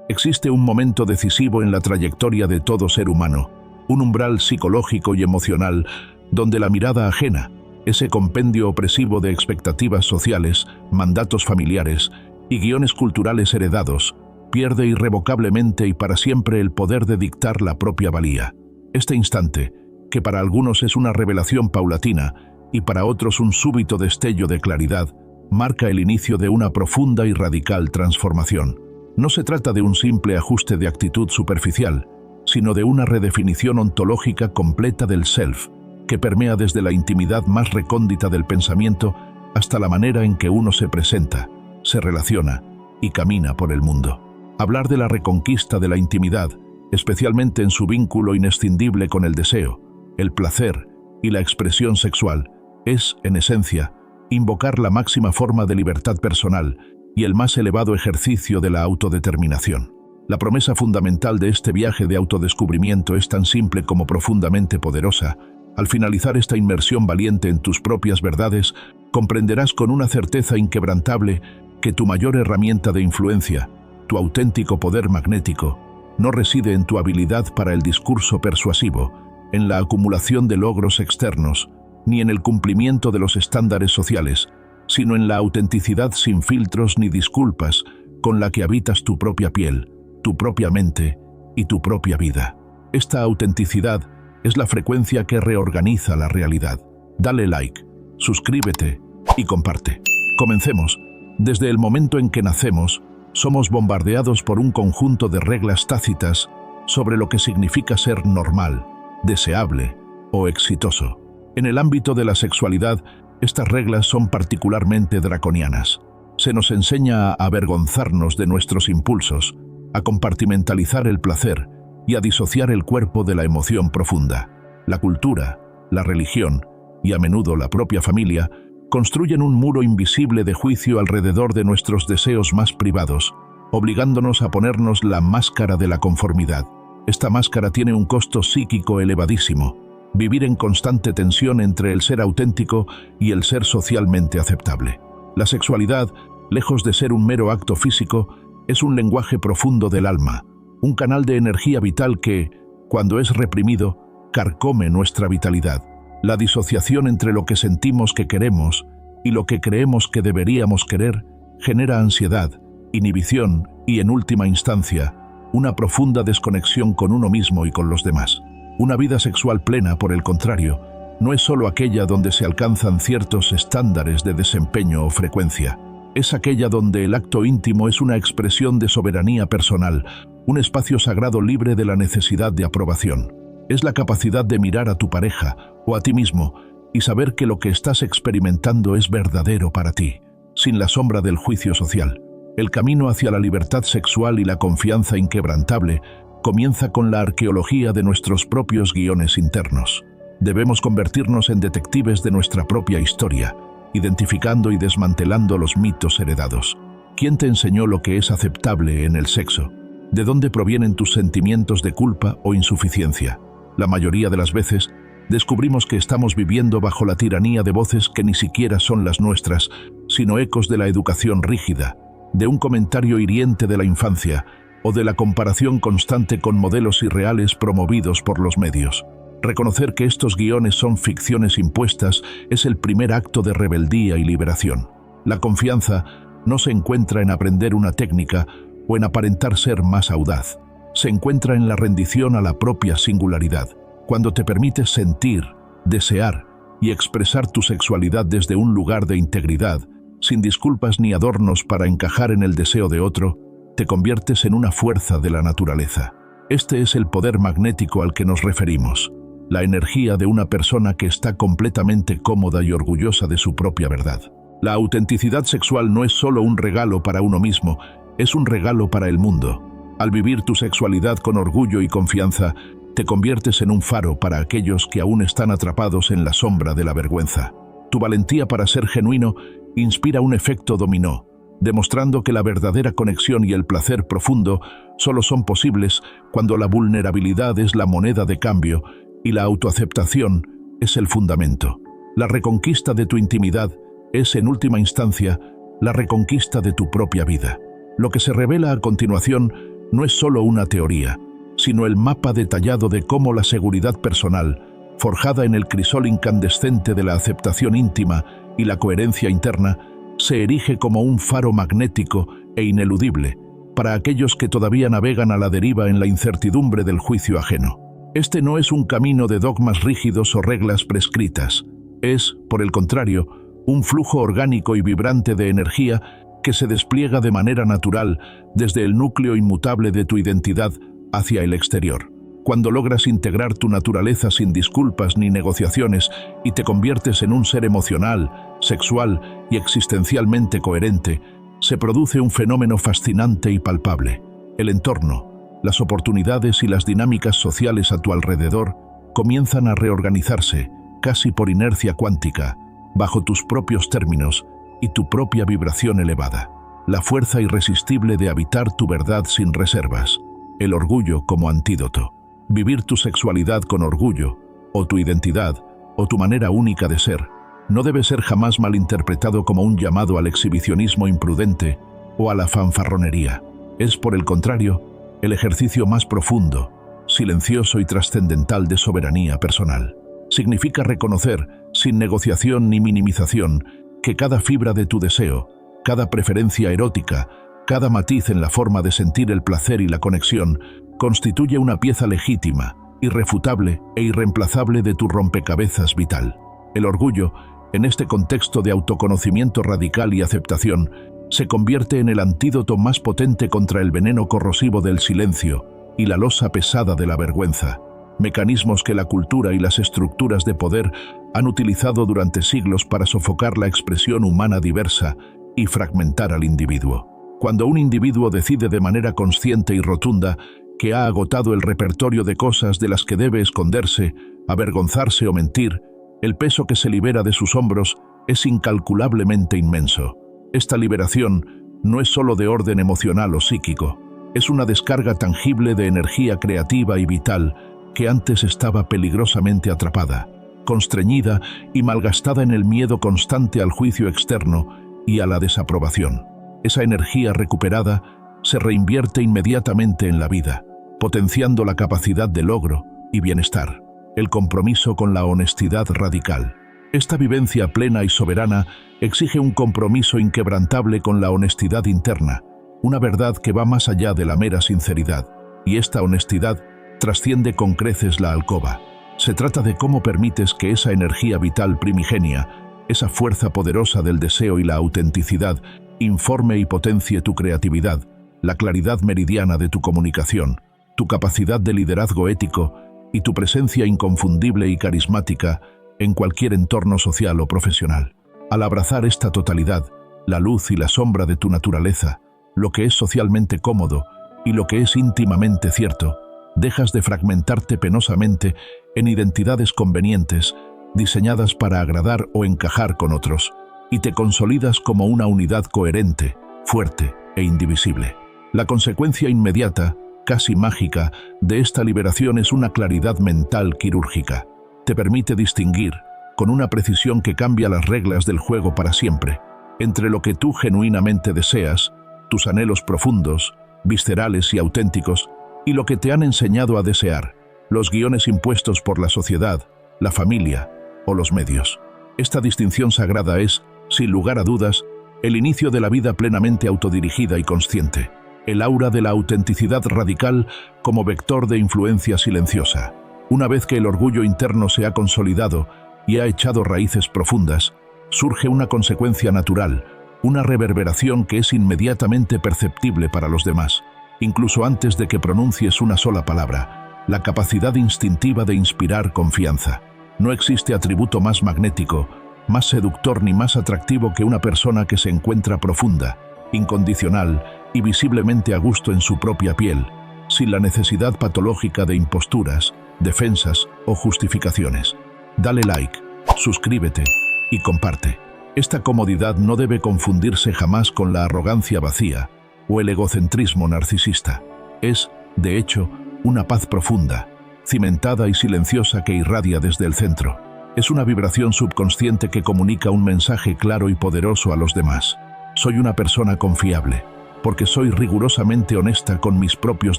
Existe un momento decisivo en la trayectoria de todo ser humano, un umbral psicológico y emocional donde la mirada ajena, ese compendio opresivo de expectativas sociales, mandatos familiares y guiones culturales heredados, pierde irrevocablemente y para siempre el poder de dictar la propia valía. Este instante, que para algunos es una revelación paulatina y para otros un súbito destello de claridad, marca el inicio de una profunda y radical transformación. No se trata de un simple ajuste de actitud superficial, sino de una redefinición ontológica completa del self, que permea desde la intimidad más recóndita del pensamiento hasta la manera en que uno se presenta, se relaciona y camina por el mundo. Hablar de la reconquista de la intimidad, especialmente en su vínculo inescindible con el deseo, el placer y la expresión sexual, es, en esencia, invocar la máxima forma de libertad personal y el más elevado ejercicio de la autodeterminación. La promesa fundamental de este viaje de autodescubrimiento es tan simple como profundamente poderosa. Al finalizar esta inmersión valiente en tus propias verdades, comprenderás con una certeza inquebrantable que tu mayor herramienta de influencia, tu auténtico poder magnético, no reside en tu habilidad para el discurso persuasivo, en la acumulación de logros externos, ni en el cumplimiento de los estándares sociales, sino en la autenticidad sin filtros ni disculpas con la que habitas tu propia piel, tu propia mente y tu propia vida. Esta autenticidad es la frecuencia que reorganiza la realidad. Dale like, suscríbete y comparte. Comencemos. Desde el momento en que nacemos, somos bombardeados por un conjunto de reglas tácitas sobre lo que significa ser normal, deseable o exitoso. En el ámbito de la sexualidad, estas reglas son particularmente draconianas. Se nos enseña a avergonzarnos de nuestros impulsos, a compartimentalizar el placer y a disociar el cuerpo de la emoción profunda. La cultura, la religión y a menudo la propia familia construyen un muro invisible de juicio alrededor de nuestros deseos más privados, obligándonos a ponernos la máscara de la conformidad. Esta máscara tiene un costo psíquico elevadísimo: vivir en constante tensión entre el ser auténtico y el ser socialmente aceptable. La sexualidad, lejos de ser un mero acto físico, es un lenguaje profundo del alma, un canal de energía vital que, cuando es reprimido, carcome nuestra vitalidad. La disociación entre lo que sentimos que queremos y lo que creemos que deberíamos querer genera ansiedad, inhibición y, en última instancia, una profunda desconexión con uno mismo y con los demás. Una vida sexual plena, por el contrario, no es solo aquella donde se alcanzan ciertos estándares de desempeño o frecuencia. Es aquella donde el acto íntimo es una expresión de soberanía personal, un espacio sagrado libre de la necesidad de aprobación. Es la capacidad de mirar a tu pareja o a ti mismo y saber que lo que estás experimentando es verdadero para ti, sin la sombra del juicio social. El camino hacia la libertad sexual y la confianza inquebrantable comienza con la arqueología de nuestros propios guiones internos. Debemos convertirnos en detectives de nuestra propia historia, identificando y desmantelando los mitos heredados. ¿Quién te enseñó lo que es aceptable en el sexo? ¿De dónde provienen tus sentimientos de culpa o insuficiencia? La mayoría de las veces, descubrimos que estamos viviendo bajo la tiranía de voces que ni siquiera son las nuestras, sino ecos de la educación rígida, de un comentario hiriente de la infancia o de la comparación constante con modelos irreales promovidos por los medios. Reconocer que estos guiones son ficciones impuestas es el primer acto de rebeldía y liberación. La confianza no se encuentra en aprender una técnica o en aparentar ser más audaz. Se encuentra en la rendición a la propia singularidad. Cuando te permites sentir, desear y expresar tu sexualidad desde un lugar de integridad, sin disculpas ni adornos para encajar en el deseo de otro, te conviertes en una fuerza de la naturaleza. Este es el poder magnético al que nos referimos, la energía de una persona que está completamente cómoda y orgullosa de su propia verdad. La autenticidad sexual no es solo un regalo para uno mismo, es un regalo para el mundo. Al vivir tu sexualidad con orgullo y confianza, te conviertes en un faro para aquellos que aún están atrapados en la sombra de la vergüenza. Tu valentía para ser genuino inspira un efecto dominó, demostrando que la verdadera conexión y el placer profundo solo son posibles cuando la vulnerabilidad es la moneda de cambio y la autoaceptación es el fundamento. La reconquista de tu intimidad es, en última instancia, la reconquista de tu propia vida. Lo que se revela a continuación no es solo una teoría, sino el mapa detallado de cómo la seguridad personal, forjada en el crisol incandescente de la aceptación íntima y la coherencia interna, se erige como un faro magnético e ineludible para aquellos que todavía navegan a la deriva en la incertidumbre del juicio ajeno. Este no es un camino de dogmas rígidos o reglas prescritas. Es, por el contrario, un flujo orgánico y vibrante de energía que se despliega de manera natural desde el núcleo inmutable de tu identidad hacia el exterior. Cuando logras integrar tu naturaleza sin disculpas ni negociaciones y te conviertes en un ser emocional, sexual y existencialmente coherente, se produce un fenómeno fascinante y palpable. El entorno, las oportunidades y las dinámicas sociales a tu alrededor comienzan a reorganizarse, casi por inercia cuántica, bajo tus propios términos y tu propia vibración elevada. La fuerza irresistible de habitar tu verdad sin reservas. El orgullo como antídoto. Vivir tu sexualidad con orgullo, o tu identidad, o tu manera única de ser, no debe ser jamás malinterpretado como un llamado al exhibicionismo imprudente o a la fanfarronería. Es, por el contrario, el ejercicio más profundo, silencioso y trascendental de soberanía personal. Significa reconocer, sin negociación ni minimización, que cada fibra de tu deseo, cada preferencia erótica, cada matiz en la forma de sentir el placer y la conexión, constituye una pieza legítima, irrefutable e irreemplazable de tu rompecabezas vital. El orgullo, en este contexto de autoconocimiento radical y aceptación, se convierte en el antídoto más potente contra el veneno corrosivo del silencio y la losa pesada de la vergüenza, mecanismos que la cultura y las estructuras de poder han utilizado durante siglos para sofocar la expresión humana diversa y fragmentar al individuo. Cuando un individuo decide de manera consciente y rotunda que ha agotado el repertorio de cosas de las que debe esconderse, avergonzarse o mentir, el peso que se libera de sus hombros es incalculablemente inmenso. Esta liberación no es solo de orden emocional o psíquico, es una descarga tangible de energía creativa y vital que antes estaba peligrosamente atrapada, constreñida y malgastada en el miedo constante al juicio externo y a la desaprobación. Esa energía recuperada se reinvierte inmediatamente en la vida, potenciando la capacidad de logro y bienestar, el compromiso con la honestidad radical. Esta vivencia plena y soberana exige un compromiso inquebrantable con la honestidad interna, una verdad que va más allá de la mera sinceridad, y esta honestidad trasciende con creces la alcoba. Se trata de cómo permites que esa energía vital primigenia, esa fuerza poderosa del deseo y la autenticidad, informe y potencie tu creatividad, la claridad meridiana de tu comunicación, tu capacidad de liderazgo ético y tu presencia inconfundible y carismática en cualquier entorno social o profesional. Al abrazar esta totalidad, la luz y la sombra de tu naturaleza, lo que es socialmente cómodo y lo que es íntimamente cierto, dejas de fragmentarte penosamente en identidades convenientes, diseñadas para agradar o encajar con otros, y te consolidas como una unidad coherente, fuerte e indivisible. La consecuencia inmediata, casi mágica, de esta liberación es una claridad mental quirúrgica. Te permite distinguir, con una precisión que cambia las reglas del juego para siempre, entre lo que tú genuinamente deseas, tus anhelos profundos, viscerales y auténticos, y lo que te han enseñado a desear, los guiones impuestos por la sociedad, la familia o los medios. Esta distinción sagrada es, sin lugar a dudas, el inicio de la vida plenamente autodirigida y consciente, el aura de la autenticidad radical como vector de influencia silenciosa. Una vez que el orgullo interno se ha consolidado y ha echado raíces profundas, surge una consecuencia natural, una reverberación que es inmediatamente perceptible para los demás, incluso antes de que pronuncies una sola palabra, la capacidad instintiva de inspirar confianza. No existe atributo más magnético, más seductor ni más atractivo que una persona que se encuentra profunda, incondicional y visiblemente a gusto en su propia piel, sin la necesidad patológica de imposturas, defensas o justificaciones. Dale like, suscríbete y comparte. Esta comodidad no debe confundirse jamás con la arrogancia vacía o el egocentrismo narcisista. Es, de hecho, una paz profunda, cimentada y silenciosa que irradia desde el centro. Es una vibración subconsciente que comunica un mensaje claro y poderoso a los demás. Soy una persona confiable. porque soy rigurosamente honesta con mis propios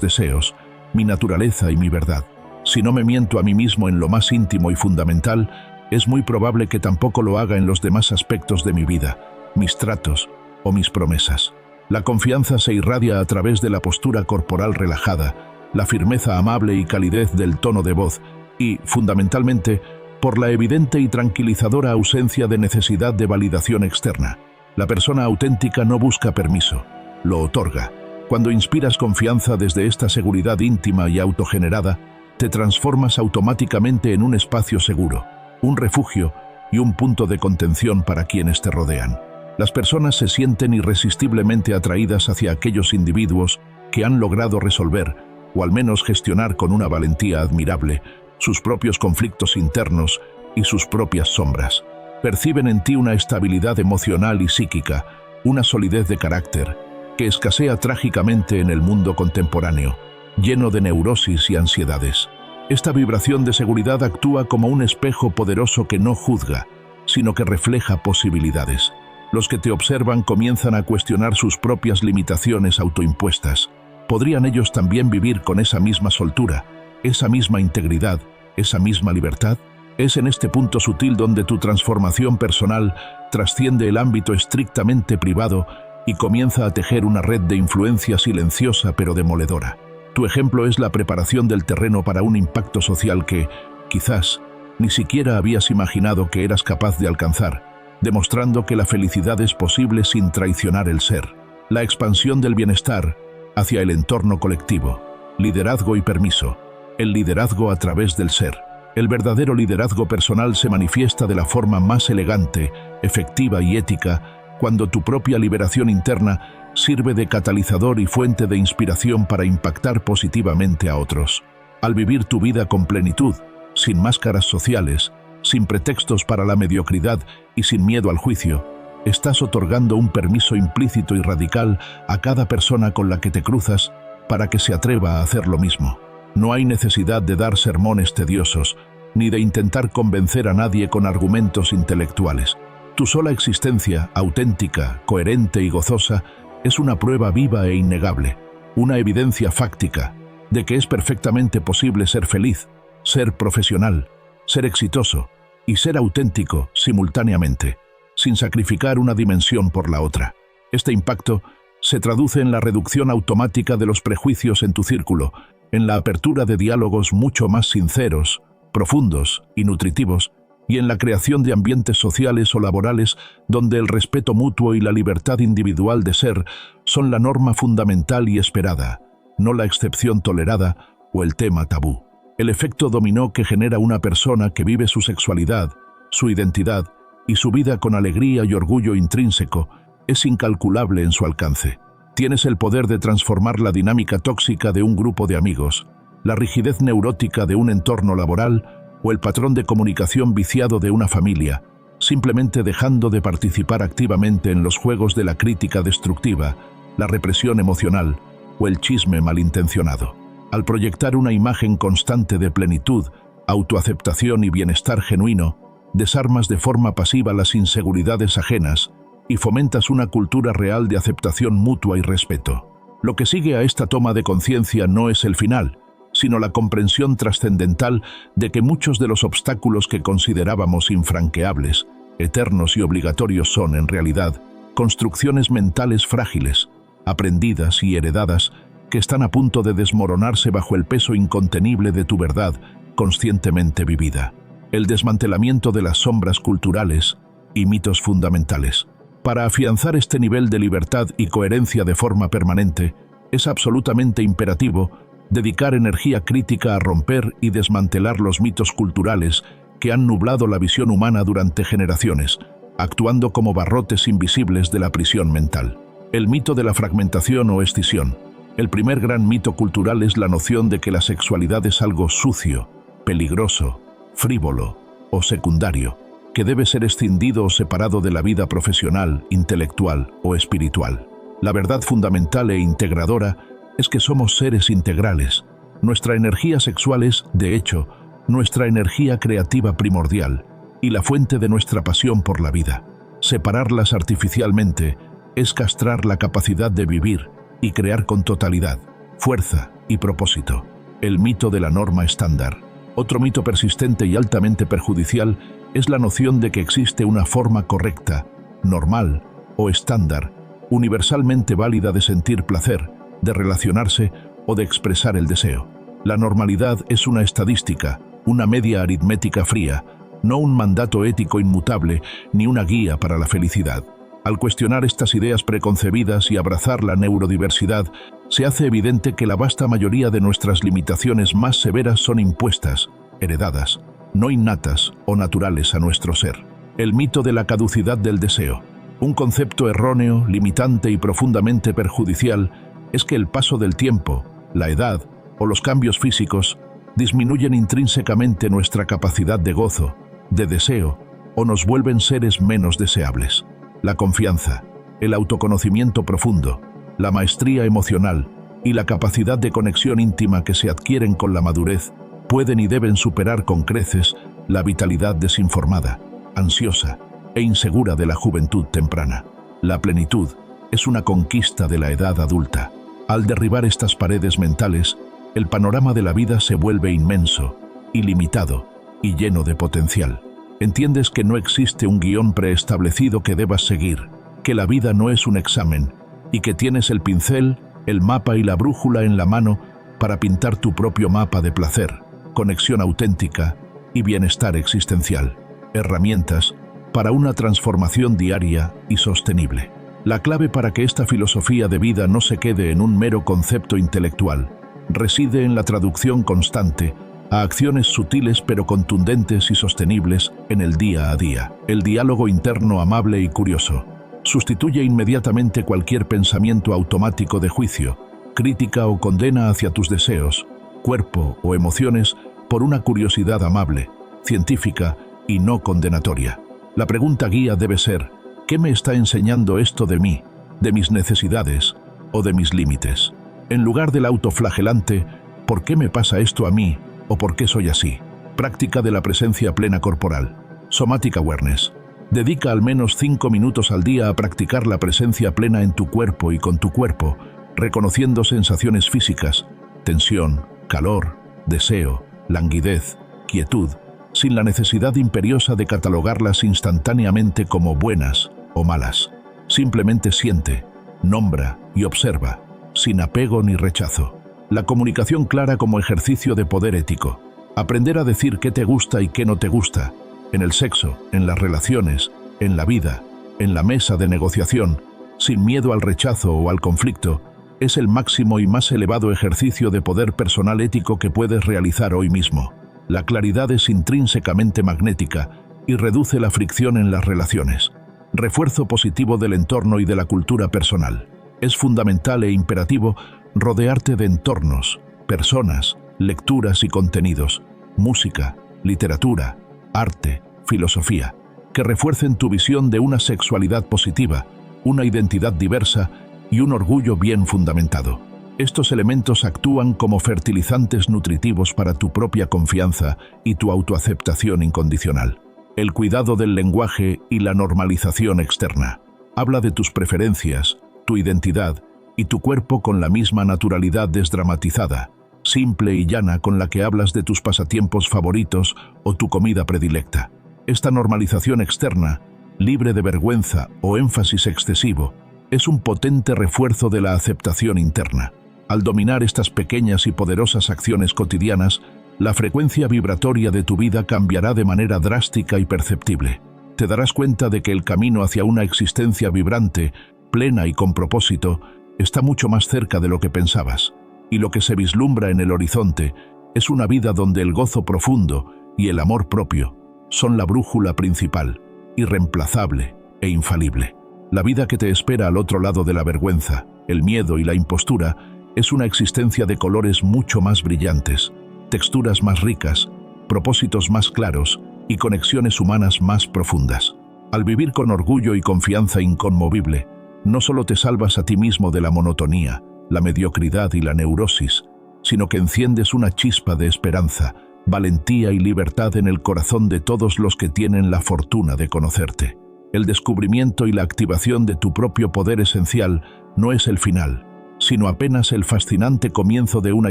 deseos, mi naturaleza y mi verdad. Si no me miento a mí mismo en lo más íntimo y fundamental, es muy probable que tampoco lo haga en los demás aspectos de mi vida, mis tratos o mis promesas. La confianza se irradia a través de la postura corporal relajada, la firmeza amable y calidez del tono de voz y, fundamentalmente, por la evidente y tranquilizadora ausencia de necesidad de validación externa. La persona auténtica no busca permiso, lo otorga. Cuando inspiras confianza desde esta seguridad íntima y autogenerada, te transformas automáticamente en un espacio seguro, un refugio y un punto de contención para quienes te rodean. Las personas se sienten irresistiblemente atraídas hacia aquellos individuos que han logrado resolver, o al menos gestionar con una valentía admirable, sus propios conflictos internos y sus propias sombras. Perciben en ti una estabilidad emocional y psíquica, una solidez de carácter, que escasea trágicamente en el mundo contemporáneo, lleno de neurosis y ansiedades. Esta vibración de seguridad actúa como un espejo poderoso que no juzga, sino que refleja posibilidades. Los que te observan comienzan a cuestionar sus propias limitaciones autoimpuestas. ¿Podrían ellos también vivir con esa misma soltura, esa misma integridad, esa misma libertad? Es en este punto sutil donde tu transformación personal trasciende el ámbito estrictamente privado y comienza a tejer una red de influencia silenciosa pero demoledora. Tu ejemplo es la preparación del terreno para un impacto social que, quizás, ni siquiera habías imaginado que eras capaz de alcanzar, demostrando que la felicidad es posible sin traicionar el ser. La expansión del bienestar hacia el entorno colectivo, liderazgo y permiso, el liderazgo a través del ser. El verdadero liderazgo personal se manifiesta de la forma más elegante, efectiva y ética cuando tu propia liberación interna sirve de catalizador y fuente de inspiración para impactar positivamente a otros. Al vivir tu vida con plenitud, sin máscaras sociales, sin pretextos para la mediocridad y sin miedo al juicio, estás otorgando un permiso implícito y radical a cada persona con la que te cruzas para que se atreva a hacer lo mismo. No hay necesidad de dar sermones tediosos, ni de intentar convencer a nadie con argumentos intelectuales. Tu sola existencia, auténtica, coherente y gozosa, es una prueba viva e innegable, una evidencia fáctica de que es perfectamente posible ser feliz, ser profesional, ser exitoso y ser auténtico simultáneamente, sin sacrificar una dimensión por la otra. Este impacto se traduce en la reducción automática de los prejuicios en tu círculo, en la apertura de diálogos mucho más sinceros, profundos y nutritivos, y en la creación de ambientes sociales o laborales donde el respeto mutuo y la libertad individual de ser son la norma fundamental y esperada, no la excepción tolerada o el tema tabú. El efecto dominó que genera una persona que vive su sexualidad, su identidad y su vida con alegría y orgullo intrínseco es incalculable en su alcance. Tienes el poder de transformar la dinámica tóxica de un grupo de amigos, la rigidez neurótica de un entorno laboral o el patrón de comunicación viciado de una familia, simplemente dejando de participar activamente en los juegos de la crítica destructiva, la represión emocional o el chisme malintencionado. Al proyectar una imagen constante de plenitud, autoaceptación y bienestar genuino, desarmas de forma pasiva las inseguridades ajenas y fomentas una cultura real de aceptación mutua y respeto. Lo que sigue a esta toma de conciencia no es el final, sino la comprensión trascendental de que muchos de los obstáculos que considerábamos infranqueables, eternos y obligatorios son, en realidad, construcciones mentales frágiles, aprendidas y heredadas, que están a punto de desmoronarse bajo el peso incontenible de tu verdad conscientemente vivida. El desmantelamiento de las sombras culturales y mitos fundamentales. Para afianzar este nivel de libertad y coherencia de forma permanente, es absolutamente imperativo dedicar energía crítica a romper y desmantelar los mitos culturales que han nublado la visión humana durante generaciones, actuando como barrotes invisibles de la prisión mental. El mito de la fragmentación o escisión. El primer gran mito cultural es la noción de que la sexualidad es algo sucio, peligroso, frívolo o secundario, que debe ser escindido o separado de la vida profesional, intelectual o espiritual. La verdad fundamental e integradora es que somos seres integrales. Nuestra energía sexual es, de hecho, nuestra energía creativa primordial y la fuente de nuestra pasión por la vida. Separarlas artificialmente es castrar la capacidad de vivir y crear con totalidad, fuerza y propósito. El mito de la norma estándar. Otro mito persistente y altamente perjudicial es la noción de que existe una forma correcta, normal o estándar, universalmente válida de sentir placer, de relacionarse o de expresar el deseo. La normalidad es una estadística, una media aritmética fría, no un mandato ético inmutable ni una guía para la felicidad. Al cuestionar estas ideas preconcebidas y abrazar la neurodiversidad, se hace evidente que la vasta mayoría de nuestras limitaciones más severas son impuestas, heredadas, no innatas o naturales a nuestro ser. El mito de la caducidad del deseo. Un concepto erróneo, limitante y profundamente perjudicial es que el paso del tiempo, la edad o los cambios físicos disminuyen intrínsecamente nuestra capacidad de gozo, de deseo o nos vuelven seres menos deseables. La confianza, el autoconocimiento profundo, la maestría emocional y la capacidad de conexión íntima que se adquieren con la madurez pueden y deben superar con creces la vitalidad desinformada, ansiosa e insegura de la juventud temprana. La plenitud es una conquista de la edad adulta. Al derribar estas paredes mentales, el panorama de la vida se vuelve inmenso, ilimitado y lleno de potencial. Entiendes que no existe un guión preestablecido que debas seguir, que la vida no es un examen y que tienes el pincel, el mapa y la brújula en la mano para pintar tu propio mapa de placer, conexión auténtica y bienestar existencial. Herramientas para una transformación diaria y sostenible. La clave para que esta filosofía de vida no se quede en un mero concepto intelectual reside en la traducción constante a acciones sutiles pero contundentes y sostenibles en el día a día. El diálogo interno amable y curioso sustituye inmediatamente cualquier pensamiento automático de juicio, crítica o condena hacia tus deseos, cuerpo o emociones por una curiosidad amable, científica y no condenatoria. La pregunta guía debe ser: ¿qué me está enseñando esto de mí, de mis necesidades o de mis límites? En lugar del autoflagelante, ¿por qué me pasa esto a mí o por qué soy así? Práctica de la presencia plena corporal. Somatic Awareness. Dedica al menos 5 minutos al día a practicar la presencia plena en tu cuerpo y con tu cuerpo, reconociendo sensaciones físicas, tensión, calor, deseo, languidez, quietud, sin la necesidad imperiosa de catalogarlas instantáneamente como buenas o malas. Simplemente siente, nombra y observa, sin apego ni rechazo. La comunicación clara como ejercicio de poder ético. Aprender a decir qué te gusta y qué no te gusta, en el sexo, en las relaciones, en la vida, en la mesa de negociación, sin miedo al rechazo o al conflicto, es el máximo y más elevado ejercicio de poder personal ético que puedes realizar hoy mismo. La claridad es intrínsecamente magnética y reduce la fricción en las relaciones. Refuerzo positivo del entorno y de la cultura personal. Es fundamental e imperativo rodearte de entornos, personas, lecturas y contenidos, música, literatura, arte, filosofía, que refuercen tu visión de una sexualidad positiva, una identidad diversa y un orgullo bien fundamentado. Estos elementos actúan como fertilizantes nutritivos para tu propia confianza y tu autoaceptación incondicional. El cuidado del lenguaje y la normalización externa. Habla de tus preferencias, tu identidad y tu cuerpo con la misma naturalidad desdramatizada, simple y llana con la que hablas de tus pasatiempos favoritos o tu comida predilecta. Esta normalización externa, libre de vergüenza o énfasis excesivo, es un potente refuerzo de la aceptación interna. Al dominar estas pequeñas y poderosas acciones cotidianas, la frecuencia vibratoria de tu vida cambiará de manera drástica y perceptible. Te darás cuenta de que el camino hacia una existencia vibrante, plena y con propósito, está mucho más cerca de lo que pensabas, y lo que se vislumbra en el horizonte es una vida donde el gozo profundo y el amor propio son la brújula principal, irreemplazable e infalible. La vida que te espera al otro lado de la vergüenza, el miedo y la impostura es una existencia de colores mucho más brillantes, texturas más ricas, propósitos más claros y conexiones humanas más profundas. Al vivir con orgullo y confianza inconmovible, no solo te salvas a ti mismo de la monotonía, la mediocridad y la neurosis, sino que enciendes una chispa de esperanza, valentía y libertad en el corazón de todos los que tienen la fortuna de conocerte. El descubrimiento y la activación de tu propio poder esencial no es el final, sino apenas el fascinante comienzo de una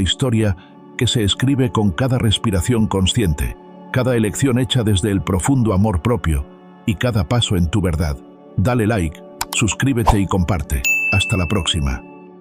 historia que se escribe con cada respiración consciente, cada elección hecha desde el profundo amor propio y cada paso en tu verdad. Dale like, suscríbete y comparte. Hasta la próxima.